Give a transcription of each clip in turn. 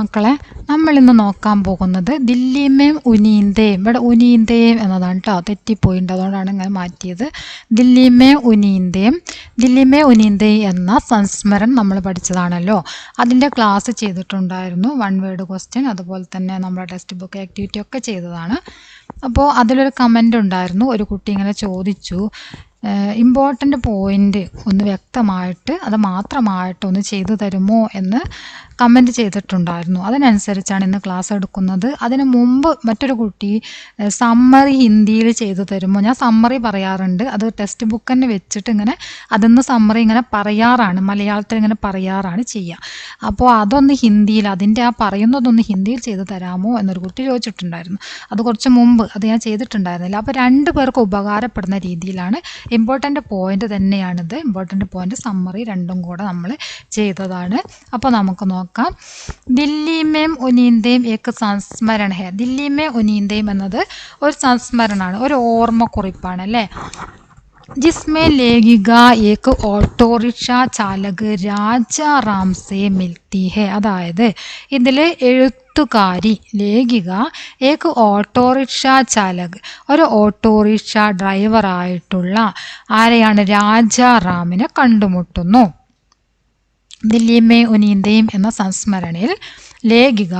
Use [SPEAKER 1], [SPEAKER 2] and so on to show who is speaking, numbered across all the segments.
[SPEAKER 1] മക്കളെ, നമ്മൾ ഇന്ന് നോക്കാൻ പോകുന്നത് ദില്ലിമേം ഉനീന്തേം. ഇവിടെ ഉനീന്തേം എന്നതാണ് കേട്ടോ, തെറ്റിപ്പോയിട്ടുണ്ട്, അതുകൊണ്ടാണ് ഇങ്ങനെ മാറ്റിയത്. ദില്ലിമേം ഉനീന്തേം. ദില്ലിമേ ഉനീന്തേം എന്ന സംസ്മരൺ നമ്മൾ പഠിച്ചതാണല്ലോ. അതിൻ്റെ ക്ലാസ് ചെയ്തിട്ടുണ്ടായിരുന്നു, 1 വേർഡ് ക്വസ്റ്റ്യൻ, അതുപോലെ തന്നെ നമ്മുടെ ടെക്സ്റ്റ് ബുക്ക് ആക്ടിവിറ്റി ഒക്കെ ചെയ്തതാണ്. അപ്പോൾ അതിലൊരു കമൻ്റ് ഉണ്ടായിരുന്നു, ഒരു കുട്ടി ഇങ്ങനെ ചോദിച്ചു, ഇമ്പോർട്ടൻ്റ് പോയിൻ്റ് ഒന്ന് വ്യക്തമായിട്ട് അത് മാത്രമായിട്ട് ഒന്ന് ചെയ്തു തരുമോ എന്ന് കമൻറ്റ് ചെയ്തിട്ടുണ്ടായിരുന്നു. അതിനനുസരിച്ചാണ് ഇന്ന് ക്ലാസ് എടുക്കുന്നത്. അതിന് മുമ്പ് മറ്റൊരു കുട്ടി സമ്മറി ഹിന്ദിയിൽ ചെയ്തു തരുമോ, ഞാൻ സമ്മറി പറയാറുണ്ട്, അത് ടെക്സ്റ്റ് ബുക്ക് തന്നെ വെച്ചിട്ട് ഇങ്ങനെ അതിന്ന് സമ്മറി ഇങ്ങനെ പറയാറാണ്, മലയാളത്തിൽ ഇങ്ങനെ പറയാറാണ് ചെയ്യുക. അപ്പോൾ അതൊന്ന് ഹിന്ദിയിൽ, അതിൻ്റെ ആ പറയുന്നതൊന്ന് ഹിന്ദിയിൽ ചെയ്തു തരാമോ എന്നൊരു കുട്ടി ചോദിച്ചിട്ടുണ്ടായിരുന്നു. അത് കുറച്ച് മുമ്പ് അത് ഞാൻ ചെയ്തിട്ടുണ്ടായിരുന്നില്ല. അപ്പോൾ 2 പേർക്ക് ഉപകാരപ്പെടുന്ന രീതിയിലാണ്, ഇമ്പോർട്ടൻ്റ് പോയിൻ്റ് തന്നെയാണിത്, ഇമ്പോർട്ടൻ്റ് പോയിൻ്റ് സമ്മറി രണ്ടും കൂടെ നമ്മൾ ചെയ്തതാണ്. അപ്പോൾ നമുക്ക് നോക്കാം. ദില്ലി മേം ഉനീന്തേം ഏക് സംസ്മരൺ ഹെ. ദില്ലി മേ ഉനീന്തേം എന്നത് ഒരു സംസ്മരണമാണ്, ഒരു ഓർമ്മക്കുറിപ്പാണ് അല്ലേ. जिसमें लेखिका एक ഓട്ടോറിക്ഷ ചാലക് രാജാറാം സെ മിൽത്തി ഹെ. അതായത് ഇതിൽ എഴുത്തുകാരി ലേഖിക ഏക് ഓട്ടോറിക്ഷ ചാലക്, ഒരു ഓട്ടോറിക്ഷ ഡ്രൈവറായിട്ടുള്ള ആരെയാണ്, രാജാറാമിനെ കണ്ടുമുട്ടുന്നു. ദില്ലി മേ ഉനീന്തേം എന്ന സംസ്മരണയിൽ ലേഖിക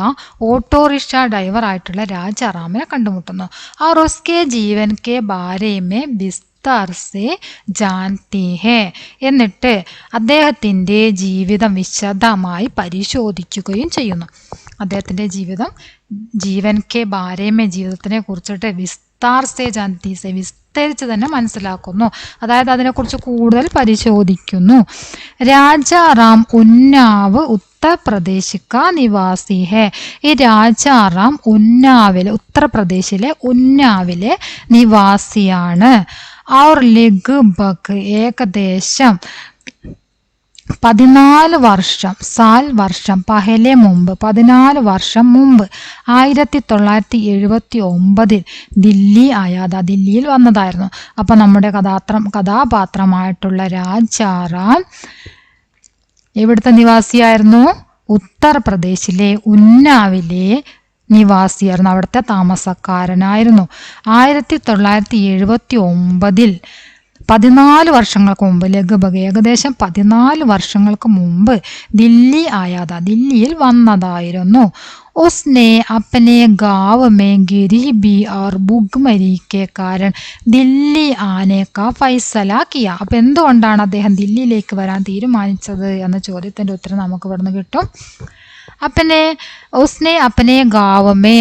[SPEAKER 1] ഓട്ടോറിക്ഷ ഡ്രൈവറായിട്ടുള്ള രാജാറാമിനെ കണ്ടുമുട്ടുന്നു. और उसके जीवन के बारे में വിസ്താർ സെ ജാൻതി ഹെ. എന്നിട്ട് അദ്ദേഹത്തിൻ്റെ ജീവിതം വിശദമായി പരിശോധിക്കുകയും ചെയ്യുന്നു. അദ്ദേഹത്തിൻ്റെ ജീവിതം, ജീവൻ കെ ബാരേമേ, ജീവിതത്തിനെ കുറിച്ചിട്ട് വിസ്താർ സെ ജാൻതി സെ, വിസ്തരിച്ച് തന്നെ മനസ്സിലാക്കുന്നു, അതായത് അതിനെക്കുറിച്ച് കൂടുതൽ പരിശോധിക്കുന്നു. രാജാറാം ഉന്നാവ് ഉത്തർപ്രദേശ് കാ നിവാസി ഹെ. ഈ രാജാറാം ഉന്നാവിലെ, ഉത്തർപ്രദേശിലെ ഉന്നാവിലെ നിവാസിയാണ്. ഔർ ലഗ്ഭഗ് ഏകദേശം 14 വർഷം, സാൽ വർഷം, പഹലെ മുമ്പ്, 14 വർഷം മുമ്പ്, 1979 ദില്ലി ആയാത, ദില്ലിയിൽ വന്നതായിരുന്നു. അപ്പം നമ്മുടെ കഥാപാത്രമായിട്ടുള്ള രാജാറാം എവിടുത്തെ നിവാസിയായിരുന്നു, ഉത്തർപ്രദേശിലെ ഉന്നാവിലെ നിവാസിയായിരുന്നു, അവിടുത്തെ താമസക്കാരനായിരുന്നു. 1979 14 വർഷങ്ങൾക്ക് മുമ്പ്, ലഗ്ഭഗ് ഏകദേശം 14 വർഷങ്ങൾക്ക് മുമ്പ് ദില്ലി ആയാത, ദില്ലിയിൽ വന്നതായിരുന്നു. उसने अपने गांव में गरीबी और भुखमरी के कारण दिल्ली आने का फैसला किया. അപ്പം എന്തുകൊണ്ടാണ് അദ്ദേഹം ദില്ലിയിലേക്ക് വരാൻ തീരുമാനിച്ചത് എന്ന ചോദ്യത്തിൻ്റെ ഉത്തരം നമുക്ക് ഇവിടുന്ന് കിട്ടും. ഉസ്നെ അപ്പനെ ഗാവമേ,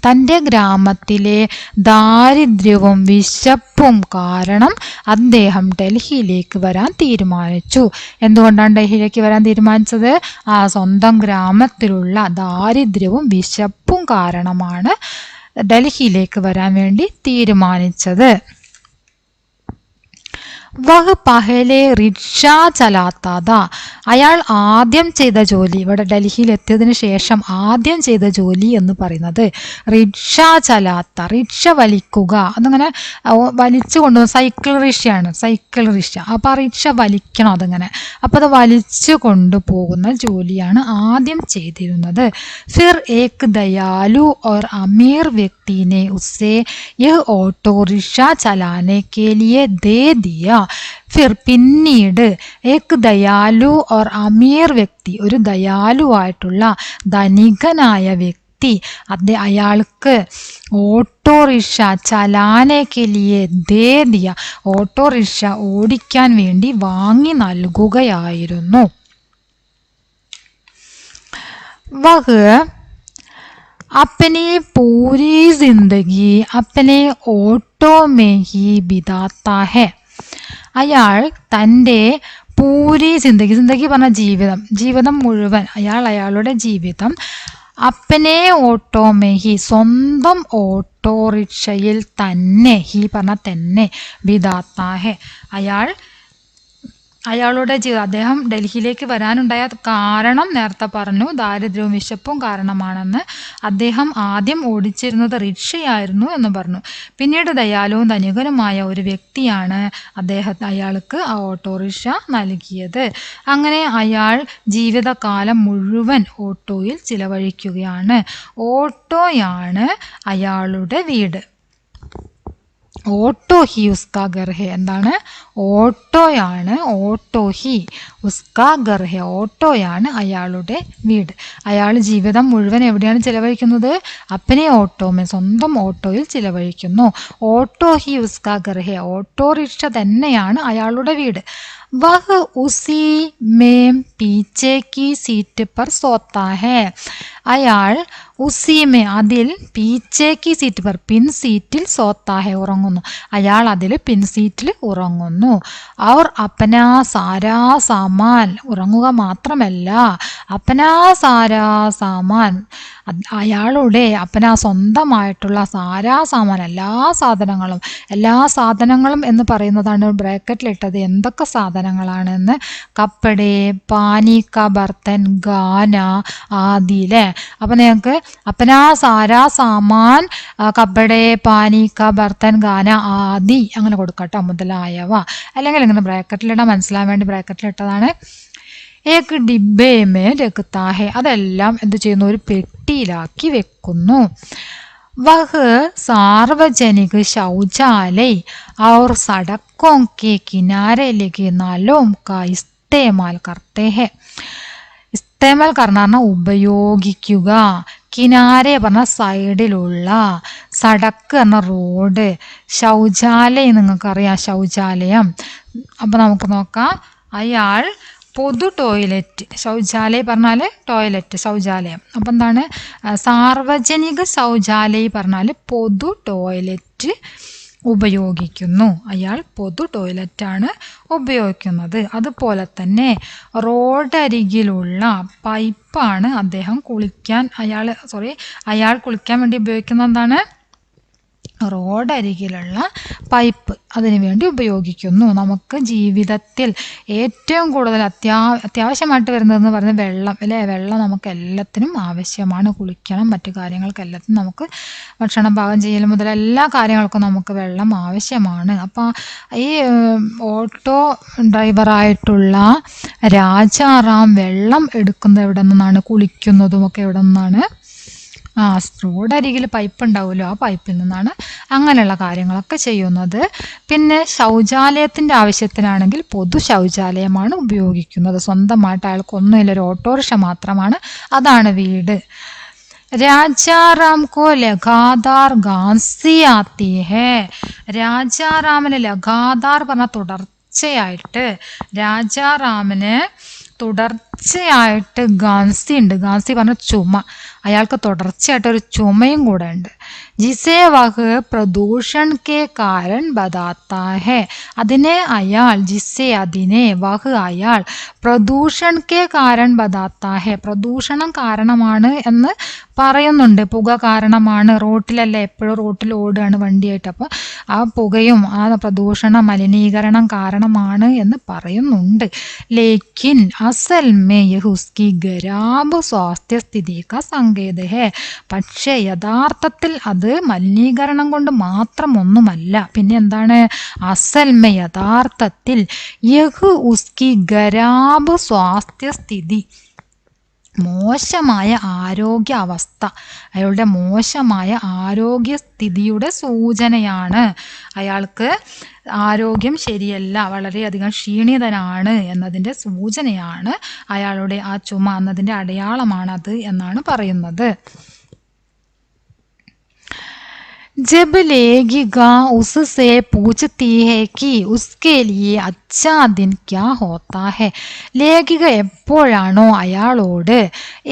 [SPEAKER 1] തൻ്റെ ഗ്രാമത്തിലെ ദാരിദ്ര്യവും വിശപ്പും കാരണം അദ്ദേഹം ഡൽഹിയിലേക്ക് വരാൻ തീരുമാനിച്ചു. എന്തുകൊണ്ടാണ് ഡൽഹിയിലേക്ക് വരാൻ തീരുമാനിച്ചത്? ആ സ്വന്തം ഗ്രാമത്തിലുള്ള ദാരിദ്ര്യവും വിശപ്പും കാരണമാണ് ഡൽഹിയിലേക്ക് വരാൻ വേണ്ടി തീരുമാനിച്ചത്. വഹ് പഹലെ റിക്ഷ ചലാത്താത. അയാൾ ആദ്യം ചെയ്ത ജോലി, ഇവിടെ ഡൽഹിയിൽ എത്തിയതിനു ശേഷം ആദ്യം ചെയ്ത ജോലി എന്ന് പറയുന്നത് റിക്ഷ ചലാത്ത, റിക്ഷ വലിക്കുക, അതങ്ങനെ വലിച്ചു കൊണ്ടുപോകുന്ന, സൈക്കിൾ റിക്ഷയാണ്, സൈക്കിൾ റിക്ഷ. അപ്പോൾ ആ റിക്ഷ വലിക്കണം, അതങ്ങനെ, അപ്പോൾ അത് വലിച്ചു കൊണ്ടുപോകുന്ന ജോലിയാണ് ആദ്യം ചെയ്തിരുന്നത്. ഫിർ ഏക് ദയാലു और अमीर व्यक्ति ने उससे यह ऑटो रिक्शा चलाने के लिए दे दिया. ഫിർ പിന്നീട് ഏക് ദയാലു ഓർ അമീർ വ്യക്തി, ഒരു ദയാലുവായിട്ടുള്ള ധനികനായ വ്യക്തി, അയാൾക്ക് ഓട്ടോറിക്ഷ ചലാനെ കെ ലിയെ ദേ ദിയ, ഓട്ടോറിക്ഷ ഓടിക്കാൻ വേണ്ടി വാങ്ങി നൽകുകയായിരുന്നു. വഹ് अपनी पूरी जिंदगी अपने ഓട്ടോ में ही बिताता है. അയാൾ തൻ്റെ പൂരി ജിന്ദഗി, ജിന്ദഗി പറഞ്ഞ ജീവിതം, ജീവിതം മുഴുവൻ, അയാളുടെ ജീവിതം അപ്പനെ ഓട്ടോ മെഹി, സ്വന്തം ഓട്ടോറിക്ഷയിൽ തന്നെ, ഹി പറഞ്ഞ തന്നെ, ബിദാത്താഹെ, അയാൾ അയാളുടെ അദ്ദേഹം ഡൽഹിയിലേക്ക് വരാനുണ്ടായ കാരണം നേരത്തെ പറഞ്ഞു, ദാരിദ്ര്യവും വിശപ്പും കാരണമാണെന്ന്. അദ്ദേഹം ആദ്യം ഓടിച്ചിരുന്നത് റിക്ഷയായിരുന്നു എന്ന് പറഞ്ഞു. പിന്നീട് ദയാലുവും ധനികനുമായ ഒരു വ്യക്തിയാണ് അയാൾക്ക് ആ ഓട്ടോറിക്ഷ നൽകിയത്. അങ്ങനെ അയാൾ ജീവിതകാലം മുഴുവൻ ഓട്ടോയിൽ ചിലവഴിക്കുകയാണ്. ഓട്ടോയാണ് അയാളുടെ വീട്. ഓട്ടോ ഹി ഉസ്കാ ഘർ ഹെ. എന്താണ്? ഓട്ടോയാണ്, ഓട്ടോ ഹി ഉസ്കാ ഘർ ഹെ. ഓട്ടോയാണ് അയാളുടെ വീട്. അയാൾ ജീവിതം മുഴുവൻ എവിടെയാണ് ചിലവഴിക്കുന്നത്? അപ്പനെ ഓട്ടോമേ, സ്വന്തം ഓട്ടോയിൽ ചിലവഴിക്കുന്നു. ഓട്ടോ ഹി ഉസ്കാ ഘർ ഹെ. ഓട്ടോറിക്ഷ തന്നെയാണ് അയാളുടെ വീട്. വഹ് ഉസി മേം പീച്ചെ കി സീറ്റ് പർ സോത്താ ഹെ. അയാൾ ഉസീമേ അതിൽ, പീച്ചേക്ക് സീറ്റ് പർ പിൻ സീറ്റിൽ, സോത്താഹെ ഉറങ്ങുന്നു. അയാൾ അതിൽ പിൻ സീറ്റിൽ ഉറങ്ങുന്നു. അവർ അപ്പനാ സാരാ സാമാൻ, ഉറങ്ങുക മാത്രമല്ല, അപ്പനാ സാരാ സാമാൻ അയാളുടെ അപ്പനാ സ്വന്തമായിട്ടുള്ള സാരാ സാമാൻ എല്ലാ സാധനങ്ങളും എന്ന് പറയുന്നതാണ് ബ്രാക്കറ്റിലിട്ടത്. എന്തൊക്കെ സാധനങ്ങളാണെന്ന്? കപ്പടെ, പാനി ക ബർത്തൻ, ഗാന ആദിലെ. അപ്പം നിങ്ങൾക്ക് അപ്പനാ സാരാ സാമാൻ, കപ്പടെ, പാനി ക ബർത്തൻ, ഗാന ആദി അങ്ങനെ കൊടുക്കട്ടോ, മുതലായവ. അല്ലെങ്കിൽ ഇങ്ങനെ ബ്രാക്കറ്റിലിടാൻ മനസ്സിലാൻ വേണ്ടി ബ്രാക്കറ്റിലിട്ടതാണ്. ഏക് ഡിബ്ബേ മേ രഖ്താ ഹെ. അതെല്ലാം എന്ത് ചെയ്യുന്നു? ഒരു പെട്ടിയിലാക്കി വെക്കുന്നു. വഹ് സാർവജനിക് ശൗചാലയ് और सड़कों के किनारे लगे नालों का इस्तेमाल करते हैं. ഇസ്തേമാൽ പറഞ്ഞാൽ ഉപയോഗിക്കുക, കിനാരെ പറഞ്ഞാൽ സൈഡിലുള്ള, സടക്ക് പറഞ്ഞ റോഡ്, ശൗചാലയം നിങ്ങൾക്കറിയാം, ശൗചാലയം. അപ്പം നമുക്ക് നോക്കാം. അയാൾ പൊതു ടോയ്ലറ്റ്, ശൗചാലയം പറഞ്ഞാൽ ടോയ്ലറ്റ്, ശൗചാലയം. അപ്പം എന്താണ്? സാർവജനിക ശൗചാലയം പറഞ്ഞാൽ പൊതു ടോയ്ലറ്റ് ഉപയോഗിക്കുന്നു. അയാൾ പൊതു ടോയ്ലറ്റാണ് ഉപയോഗിക്കുന്നത്. അതുപോലെ തന്നെ റോഡരികിലുള്ള പൈപ്പാണ് അയാൾ കുളിക്കാൻ വേണ്ടി ഉപയോഗിക്കുന്നത്. എന്താണ്? റോഡരികിലുള്ള പൈപ്പ് അതിനു വേണ്ടി ഉപയോഗിക്കുന്നു. നമുക്ക് ജീവിതത്തിൽ ഏറ്റവും കൂടുതൽ അത്യാവശ്യമായിട്ട് വരുന്നതെന്ന് പറയുന്നത് വെള്ളം അല്ലേ? വെള്ളം നമുക്ക് എല്ലാത്തിനും ആവശ്യമാണ്. കുളിക്കണം, മറ്റു കാര്യങ്ങൾക്ക് എല്ലാത്തിനും നമുക്ക് ഭക്ഷണം പാകം ചെയ്യൽ മുതൽ എല്ലാ കാര്യങ്ങൾക്കും നമുക്ക് വെള്ളം ആവശ്യമാണ്. അപ്പോൾ ഈ ഓട്ടോ ഡ്രൈവറായിട്ടുള്ള രാജാറാം വെള്ളം എടുക്കുന്നത് എവിടെ നിന്നാണ്? കുളിക്കുന്നതുമൊക്കെ എവിടെ നിന്നാണ്? റോഡരികിൽ പൈപ്പ് ഉണ്ടാവുമല്ലോ, ആ പൈപ്പിൽ നിന്നാണ് അങ്ങനെയുള്ള കാര്യങ്ങളൊക്കെ ചെയ്യുന്നത്. പിന്നെ ശൗചാലയത്തിൻ്റെ ആവശ്യത്തിനാണെങ്കിൽ പൊതു ശൗചാലയമാണ് ഉപയോഗിക്കുന്നത്. സ്വന്തമായിട്ട് അയാൾക്കൊന്നുമില്ല, ഒരു ഓട്ടോറിക്ഷ മാത്രമാണ്, അതാണ് വീട്. രാജാറാം കോ ലഗാതാർ ഗാൻസി ആത്തി ഹേ. രാജാറാമിന് ലഗാതാർ പറഞ്ഞ തുടർച്ചയായിട്ട്, രാജാറാമിന് തുടർച്ചയായിട്ട് ഗാൻസി ഉണ്ട്. ഗാൻസി പറഞ്ഞ ചുമ, അയാൾക്ക് തുടർച്ചയായിട്ടൊരു ചുമയും കൂടെ ഉണ്ട്. ജിസേ വഹ് പ്രദൂഷൺ കെ കാരൺ ബതാത്താ ഹെ. അതിനെ വഹ് അയാൾ പ്രദൂഷൺ കെ കാരൺ ബതാത്താ ഹെ. പ്രദൂഷണം കാരണമാണ് എന്ന് പറയുന്നുണ്ട്. പുക കാരണമാണ്, റോട്ടിലല്ലേ എപ്പോഴും റോട്ടിൽ ഓടുകയാണ് വണ്ടിയായിട്ട്, അപ്പോൾ ആ പുകയും ആ പ്രദൂഷണ മലിനീകരണം കാരണമാണ് എന്ന് പറയുന്നുണ്ട്. ലേക്കിൻ അസൽ മേ യഹ് ഉസ്കി ഖരാബ് സ്വാസ്ഥ്യസ്ഥിതി കാ സങ്കേത് ഹെ. പക്ഷേ യഥാർത്ഥത്തിൽ അത് മലിനീകരണം കൊണ്ട് മാത്രം ഒന്നുമല്ല. പിന്നെ എന്താണ്? അസൽ മേ യഥാർത്ഥത്തിൽ യഹ് ഉസ്കി ഖരാബ് സ്വാസ്ഥ്യസ്ഥിതി, മോശമായ ആരോഗ്യ അവസ്ഥ, അയാളുടെ മോശമായ ആരോഗ്യസ്ഥിതിയുടെ സൂചനയാണ്. അയാൾക്ക് ആരോഗ്യം ശരിയല്ല, വളരെയധികം ക്ഷീണിതനാണ് എന്നതിൻ്റെ സൂചനയാണ് അയാളുടെ ആ ചുമ എന്നതിൻ്റെ അടയാളമാണത് എന്നാണ് പറയുന്നത്. जब लेखिका उससे पूछती है कि उसके लिए अच्छा दिन क्या होता है. ലേഖിക എപ്പോഴാണോ അയാളോട്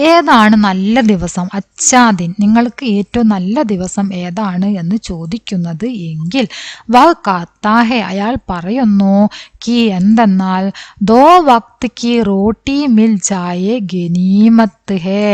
[SPEAKER 1] ഏതാണ് നല്ല ദിവസം, അച്ഛാ ദിൻ, നിങ്ങൾക്ക് ഏറ്റവും നല്ല ദിവസം ഏതാണ് എന്ന് ചോദിക്കുന്നത് എങ്കിൽ, വഹ് കാത്താ ഹെ, അയാൾ പറയുന്നു, കി എന്തെന്നാൽ, ദോ വക്ത് കി റോട്ടി മിൽ ജായേ ഗനീമത്ത് ഹേ.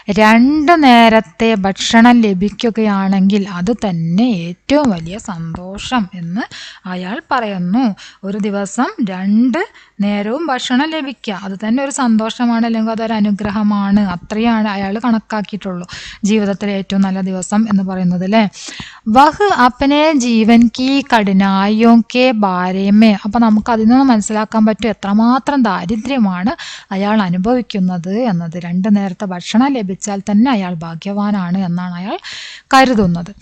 [SPEAKER 1] 2 നേരത്തെ ഭക്ഷണം ലഭിക്കുകയാണെങ്കിൽ അത് തന്നെ ഏറ്റവും വലിയ സന്തോഷം എന്ന് അയാൾ പറയുന്നു. ഒരു ദിവസം 2 നേരവും ഭക്ഷണം ലഭിക്കുക അത് തന്നെ ഒരു സന്തോഷമാണ്, അല്ലെങ്കിൽ അതൊരു അനുഗ്രഹമാണ്. അത്രയാണ് അയാൾ കണക്കാക്കിയിട്ടുള്ളൂ ജീവിതത്തിലെ ഏറ്റവും നല്ല ദിവസം എന്ന് പറയുന്നത് അല്ലേ. വഹ് അപ്പനെ ജീവൻ കി കഠിനായോ കെ ബാരേമേ. അപ്പം നമുക്ക് അതിൽ നിന്ന് മനസ്സിലാക്കാൻ പറ്റും എത്രമാത്രം ദാരിദ്ര്യമാണ് അയാൾ അനുഭവിക്കുന്നത് എന്നത്. 2 നേരത്തെ ഭക്ഷണം ലഭിച്ചാൽ തന്നെ അയാൾ ഭാഗ്യവാനാണ് എന്നാണ് അയാൾ കരുതുന്നത്.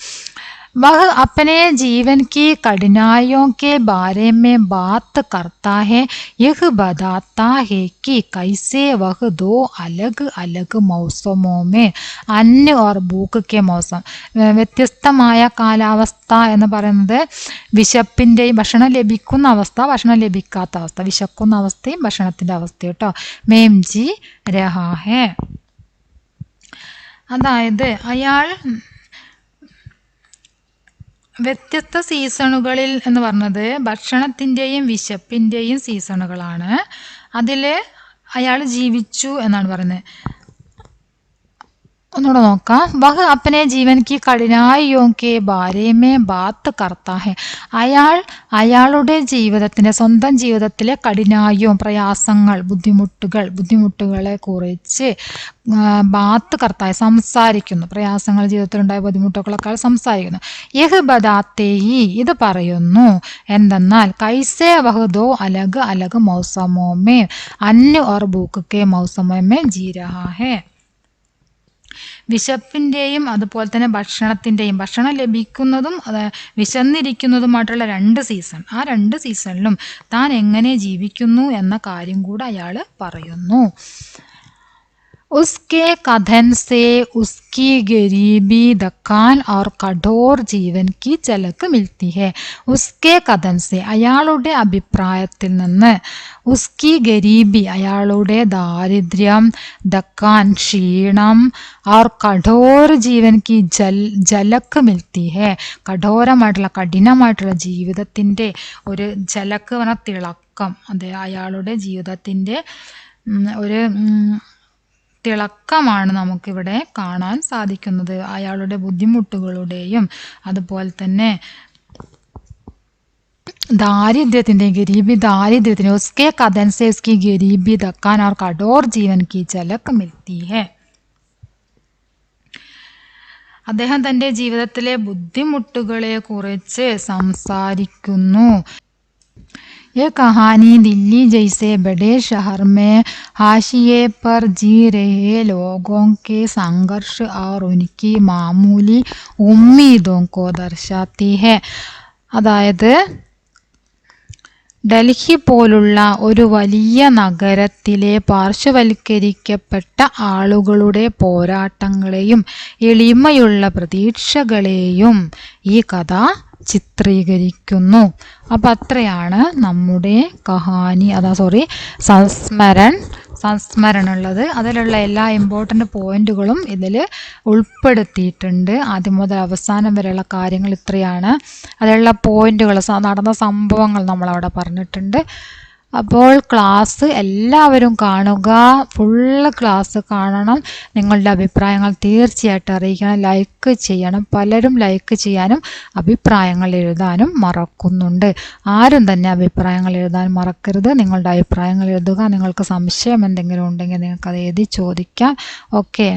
[SPEAKER 1] वह अपने जीवन की कठिनाइयों के बारे में बात करता है, यह बताता है कि कैसे वह 2 अलग अलग मौसमों में अन्न और भूख के मौसम. വ്യത്യസ്തമായ കാലാവസ്ഥ എന്ന് പറയുന്നത് വിശപ്പിൻ്റെയും ഭക്ഷണം ലഭിക്കുന്ന അവസ്ഥ, ഭക്ഷണം ലഭിക്കാത്ത അവസ്ഥ, വിശക്കുന്ന അവസ്ഥയും ഭക്ഷണത്തിൻ്റെ അവസ്ഥയും കേട്ടോ. മേം ജി രഹാ ഹേ. അതായത് അയാൾ വ്യത്യസ്ത സീസണുകളിൽ എന്ന് പറഞ്ഞത് ഭക്ഷണത്തിൻ്റെയും വിശപ്പിൻ്റെയും സീസണുകളാണ്. അതിൽ അയാൾ ജീവിച്ചു എന്നാണ് പറയുന്നത്. ഒന്നുകൂടെ നോക്കാം. വഹ് അപ്പനെ ജീവൻ കി കഠിനായിയോ കെ ബാരേമേ ബാത്ത് കർത്താ ഹെ. അയാളുടെ ജീവിതത്തിൻ്റെ സ്വന്തം ജീവിതത്തിലെ കഠിനായും പ്രയാസങ്ങൾ, ബുദ്ധിമുട്ടുകളെ കുറിച്ച് ബാത്ത് കർത്തായ സംസാരിക്കുന്നു. പ്രയാസങ്ങൾ, ജീവിതത്തിലുണ്ടായ ബുദ്ധിമുട്ടുകളൊക്കെ സംസാരിക്കുന്നു. യഹ് ബദാത്തേയി ഇത് പറയുന്നു. എന്തെന്നാൽ കൈസേ വഹദോ അലഗ് അലഗ് മൗസമോമേ അന്ന് ഓർ ഭൂക്ക് കെ മൗസമോമേ ജി രഹാ ഹെ. വിശപ്പിൻ്റെയും അതുപോലെ തന്നെ ഭക്ഷണത്തിൻ്റെയും, ഭക്ഷണം ലഭിക്കുന്നതും വിശന്നിരിക്കുന്നതുമായിട്ടുള്ള 2 സീസൺ, ആ 2 സീസണിലും താൻ എങ്ങനെ ജീവിക്കുന്നു എന്ന കാര്യം കൂടെ അയാൾ പറയുന്നു. उसके कथन से उसकी गरीबी दकान और कठोर जीवन की झलक मिलती है. उसके कथन से അയാളുടെ അഭിപ്രായത്തിൽ നിന്ന്, ഉസ്കി ഗരീബി അയാളുടെ ദാരിദ്ര്യം, ദക്കാൻ ക്ഷീണം, और കഠോർ ജീവൻ കി ജലക്ക് മിൽത്തി ഹെ കഠോരമായിട്ടുള്ള കഠിനമായിട്ടുള്ള ജീവിതത്തിൻ്റെ ഒരു ജലക്ക് പറഞ്ഞ തിളക്കം, അതെ അയാളുടെ ജീവിതത്തിൻ്റെ ഒരു തിളക്കമാണ് നമുക്കിവിടെ കാണാൻ സാധിക്കുന്നത്. അയാളുടെ ബുദ്ധിമുട്ടുകളുടെയും അതുപോലെ തന്നെ दारिद्र्यത്തിൻ്റെ उसके कथन से उसकी गरीबी दकान और कठोर जीवन की झलक मिलती है. അദ്ദേഹം തൻ്റെ ജീവിതത്തിലെ ബുദ്ധിമുട്ടുകളെ കുറിച്ച് സംസാരിക്കുന്നു. ये कहानी दिल्ली जैसे बड़े शहर में हाशिए पर जी रहे लोगों के संघर्ष और उनकी मामूली उम्मीदों को दर्शाती है. അതായത് ഡൽഹി പോലുള്ള ഒരു വലിയ നഗരത്തിലെ പാർശ്വവൽക്കരിക്കപ്പെട്ട ആളുകളുടെ പോരാട്ടങ്ങളെയും എളിമയുള്ള പ്രതീക്ഷകളെയും ഈ കഥ ചിത്രീകരിക്കുന്നു. അപ്പം അത്രയാണ് നമ്മുടെ കഹാനി, സംസ്മരൺ ഉള്ളത്. അതിലുള്ള എല്ലാ ഇമ്പോർട്ടൻ്റ് പോയിന്റുകളും ഇതിൽ ഉൾപ്പെടുത്തിയിട്ടുണ്ട്. ആദ്യം മുതൽ അവസാനം വരെയുള്ള കാര്യങ്ങൾ ഇത്രയാണ്. അതിലുള്ള പോയിന്റുകൾ, നടന്ന സംഭവങ്ങൾ നമ്മളവിടെ പറഞ്ഞിട്ടുണ്ട്. അപ്പോൾ ക്ലാസ് എല്ലാവരും കാണുക, ഫുള്ള് ക്ലാസ് കാണണം. നിങ്ങളുടെ അഭിപ്രായങ്ങൾ തീർച്ചയായിട്ടും അറിയിക്കണം, ലൈക്ക് ചെയ്യണം. പലരും ലൈക്ക് ചെയ്യാനും അഭിപ്രായങ്ങൾ എഴുതാനും മറക്കുന്നുണ്ട്. ആരും തന്നെ അഭിപ്രായങ്ങൾ എഴുതാൻ മറക്കരുത്. നിങ്ങളുടെ അഭിപ്രായങ്ങൾ എഴുതുക. നിങ്ങൾക്ക് സംശയം എന്തെങ്കിലും ഉണ്ടെങ്കിൽ നിങ്ങൾക്കത് എഴുതി ചോദിക്കാം. ഓക്കെ.